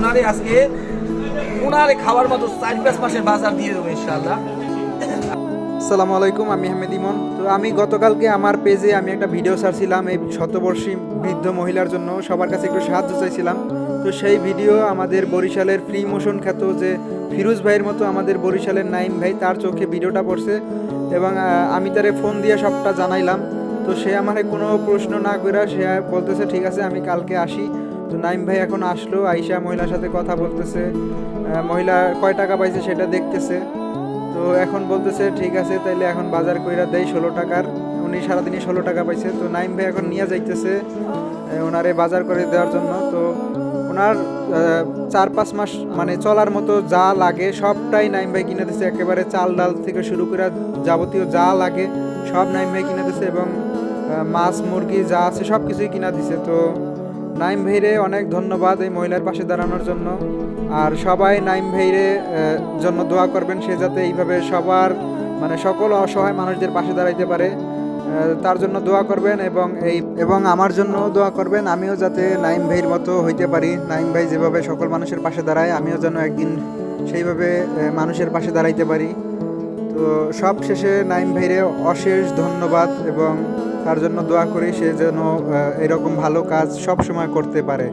ওনারে আজকে ওনারে খাওয়ার মতো 4-5 মাসের বাজার দিয়ে দেবো ইনশাআল্লাহ। আসসালামু আলাইকুম, আমি আহমেদ ইমন। তো আমি গতকালকে আমার পেজে আমি একটা ভিডিও ছাড়ছিলাম এই শতবর্ষী বৃদ্ধ মহিলার জন্য, সবার কাছে একটু সাহায্য চাইছিলাম। তো সেই ভিডিও আমাদের বরিশালের ফ্রি মোশন খ্যাত যে ফিরোজ ভাইয়ের মতো আমাদের বরিশালের নাইম ভাই, তার চোখে ভিডিওটা পড়ছে এবং আমি তারে ফোন দিয়ে সবটা জানাইলাম। তো সে আমার কোনো প্রশ্ন না করে সে বলতেছে ঠিক আছে আমি কালকে আসি। তো নাইম ভাই এখন আসলো, আইসা মহিলার সাথে কথা বলতেছে, মহিলা কয় টাকা পাইছে সেটা দেখতেছে। তো এখন বলতেছে ঠিক আছে তাইলে এখন বাজার কইরা দেয় 16 টাকার। উনি সারাদিনই 16 টাকা পাইছে। তো নাইম ভাই এখন নিয়ে যাইতেছে ওনারে বাজার করে দেওয়ার জন্য। তো ওনার 4-5 মাস মানে চলার মতো যা লাগে সবটাই নাইম ভাই কিনে দিছে, একেবারে চাল ডাল থেকে শুরু করে যাবতীয় যা লাগে সব নাইম ভাই কিনে দিছে এবং মাছ মুরগি যা আছে সব কিছুই কিনা দিছে। তো নাইম ভাইরে অনেক ধন্যবাদ এই মহিলার পাশে দাঁড়ানোর জন্য। আর সবাই নাইম ভাইরে জন্য দোয়া করবেন, সে যাতে এইভাবে সবার মানে সকল অসহায় মানুষদের পাশে দাঁড়াইতে পারে, তার জন্য দোয়া করবেন এবং আমার জন্য দোয়া করবেন, আমিও যাতে নাইম ভাইয়ের মতো হইতে পারি। নাইম ভাই যেভাবে সকল মানুষের পাশে দাঁড়ায় আমিও যেন একদিন সেইভাবে মানুষের পাশে দাঁড়াইতে পারি। তো সব শেষে নাইম ভাইরে অশেষ ধন্যবাদ এবং তার জন্য দোয়া করি সে যেন এরকম ভালো কাজ সব সময় করতে পারে।